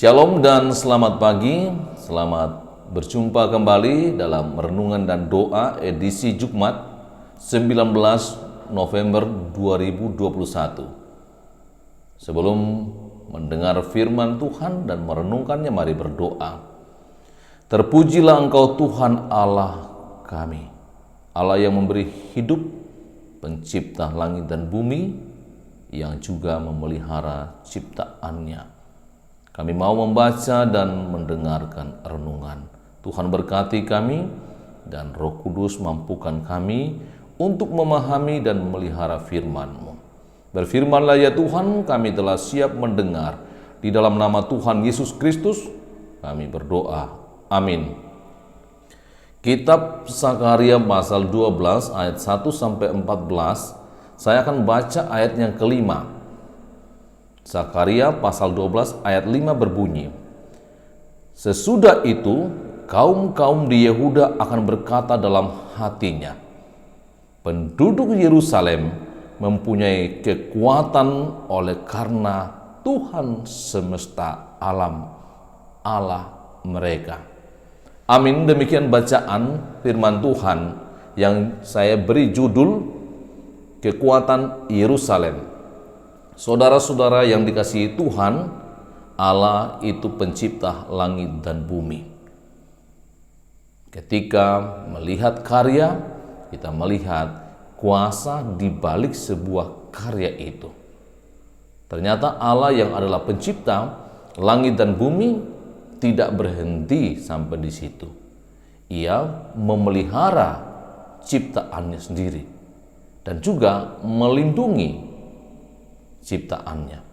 Shalom dan selamat pagi, selamat berjumpa kembali dalam Renungan dan Doa edisi Jumat 19 November 2021. Sebelum mendengar firman Tuhan dan merenungkannya, mari berdoa. Terpujilah Engkau Tuhan Allah kami, Allah yang memberi hidup, pencipta langit dan bumi, yang juga memelihara ciptaannya. Kami mau membaca dan mendengarkan renungan. Tuhan berkati kami dan Roh Kudus mampukan kami untuk memahami dan memelihara firman-Mu. Berfirmanlah ya Tuhan, kami telah siap mendengar. Di dalam nama Tuhan Yesus Kristus kami berdoa. Amin. Kitab Sakaria pasal 12 ayat 1-14, saya akan baca ayat yang kelima. Sakaria pasal 12 ayat 5 berbunyi, sesudah itu kaum-kaum di Yehuda akan berkata dalam hatinya, penduduk Yerusalem mempunyai kekuatan oleh karena Tuhan semesta alam, Allah mereka. Amin. Demikian bacaan firman Tuhan yang saya beri judul Kekuatan Yerusalem. Saudara-saudara yang dikasihi Tuhan, Allah itu pencipta langit dan bumi. Ketika melihat karya, kita melihat kuasa di balik sebuah karya itu. Ternyata Allah yang adalah pencipta langit dan bumi tidak berhenti sampai di situ. Ia memelihara ciptaannya sendiri dan juga melindungi ciptaannya.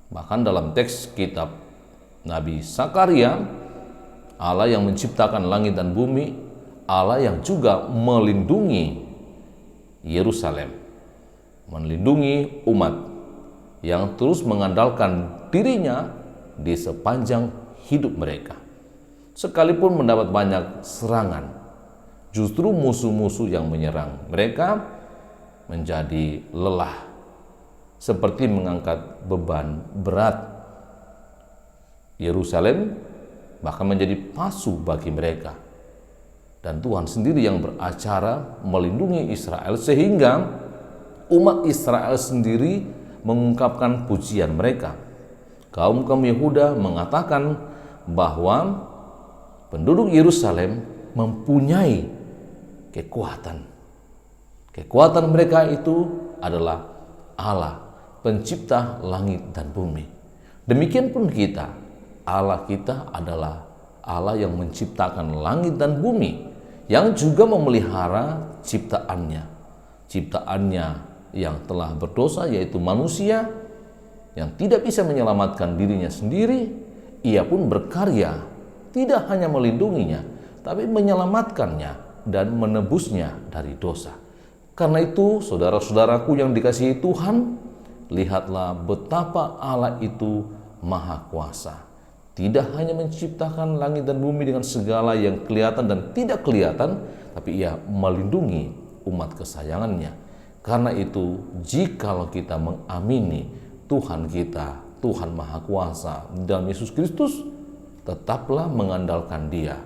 Bahkan dalam teks kitab Nabi Sakaria, Allah yang menciptakan langit dan bumi, Allah yang juga melindungi Yerusalem, melindungi umat yang terus mengandalkan dirinya di sepanjang hidup mereka. Sekalipun mendapat banyak serangan, justru musuh-musuh yang menyerang mereka menjadi lelah, seperti mengangkat beban berat. Yerusalem bahkan menjadi pasu bagi mereka. Dan Tuhan sendiri yang beracara melindungi Israel, sehingga umat Israel sendiri mengungkapkan pujian mereka. Kaum-kaum Yehuda mengatakan bahwa penduduk Yerusalem mempunyai kekuatan. Kekuatan mereka itu adalah Allah, pencipta langit dan bumi. Demikian pun kita, Allah kita adalah Allah yang menciptakan langit dan bumi, yang juga memelihara ciptaannya. Ciptaannya yang telah berdosa, yaitu manusia, yang tidak bisa menyelamatkan dirinya sendiri. Ia pun berkarya, tidak hanya melindunginya, tapi menyelamatkannya dan menebusnya dari dosa. Karena itu, saudara-saudaraku yang dikasihi Tuhan, lihatlah betapa Allah itu maha kuasa. Tidak hanya menciptakan langit dan bumi dengan segala yang kelihatan dan tidak kelihatan, tapi Ia melindungi umat kesayangannya. Karena itu, jikalau kita mengamini Tuhan kita, Tuhan maha kuasa dalam Yesus Kristus, tetaplah mengandalkan Dia,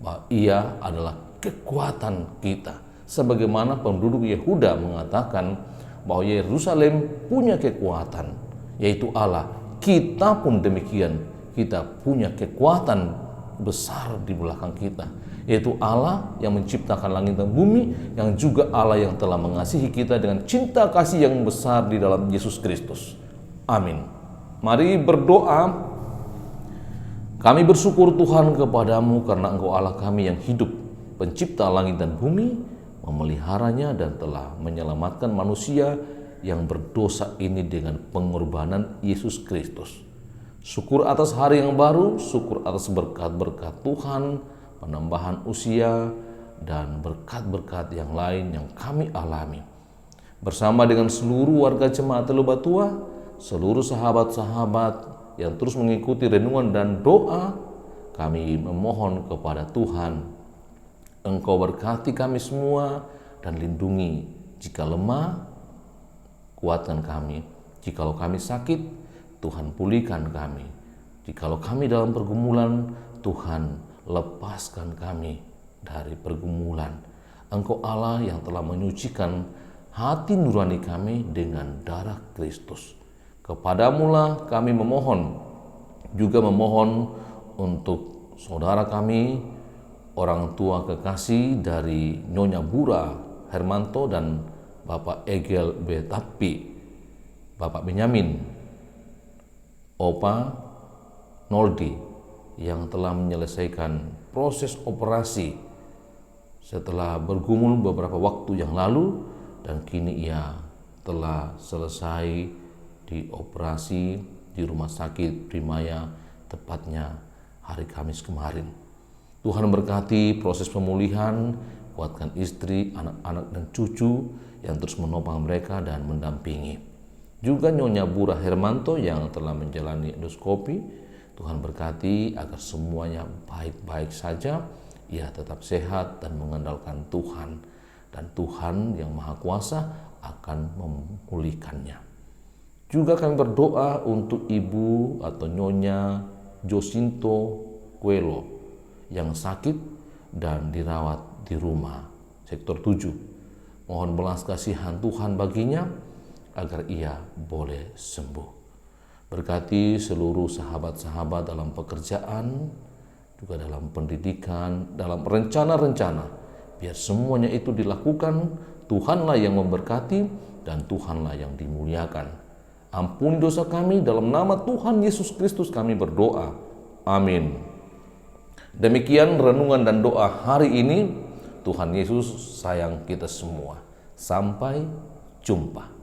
bahwa Ia adalah kekuatan kita. Sebagaimana penduduk Yehuda mengatakan bahwa Yerusalem punya kekuatan, yaitu Allah. Kita pun demikian, kita punya kekuatan besar di belakang kita, yaitu Allah yang menciptakan langit dan bumi, yang juga Allah yang telah mengasihi kita dengan cinta kasih yang besar di dalam Yesus Kristus. Amin. Mari berdoa. Kami bersyukur Tuhan kepadamu karena Engkau Allah kami yang hidup, pencipta langit dan bumi, memeliharanya dan telah menyelamatkan manusia yang berdosa ini dengan pengorbanan Yesus Kristus. Syukur atas hari yang baru, syukur atas berkat-berkat Tuhan, penambahan usia, dan berkat-berkat yang lain yang kami alami. Bersama dengan seluruh warga jemaat Telubatua, seluruh sahabat-sahabat yang terus mengikuti renungan dan doa, kami memohon kepada Tuhan, Engkau berkati kami semua dan lindungi. Jika lemah, kuatkan kami. Jikalau kami sakit, Tuhan pulihkan kami. Jikalau kami dalam pergumulan, Tuhan lepaskan kami dari pergumulan. Engkau Allah yang telah menyucikan hati nurani kami dengan darah Kristus. Kepadamulah kami memohon, juga memohon untuk saudara kami, orang tua kekasih dari Nyonya Bura Hermanto dan Bapak Egel Betapi, Bapak Benyamin, Opa Noldi yang telah menyelesaikan proses operasi setelah bergumul beberapa waktu yang lalu, dan kini ia telah selesai dioperasi di Rumah Sakit Primaya, tepatnya hari Kamis kemarin. Tuhan berkati proses pemulihan, kuatkan istri, anak-anak dan cucu yang terus menopang mereka dan mendampingi. Juga Nyonya Bura Hermanto yang telah menjalani endoskopi, Tuhan berkati agar semuanya baik-baik saja, ia tetap sehat dan mengandalkan Tuhan, dan Tuhan yang Maha Kuasa akan memulihkannya. Juga kami berdoa untuk Ibu atau Nyonya Josinto Kuelo yang sakit dan dirawat di rumah sektor 7. Mohon belas kasihan Tuhan baginya agar ia boleh sembuh. Berkati seluruh sahabat-sahabat dalam pekerjaan, juga dalam pendidikan, dalam rencana-rencana. Biar semuanya itu dilakukan, Tuhanlah yang memberkati dan Tuhanlah yang dimuliakan. Ampuni dosa kami, dalam nama Tuhan Yesus Kristus kami berdoa. Amin. Demikian renungan dan doa hari ini. Tuhan Yesus sayang kita semua. Sampai jumpa.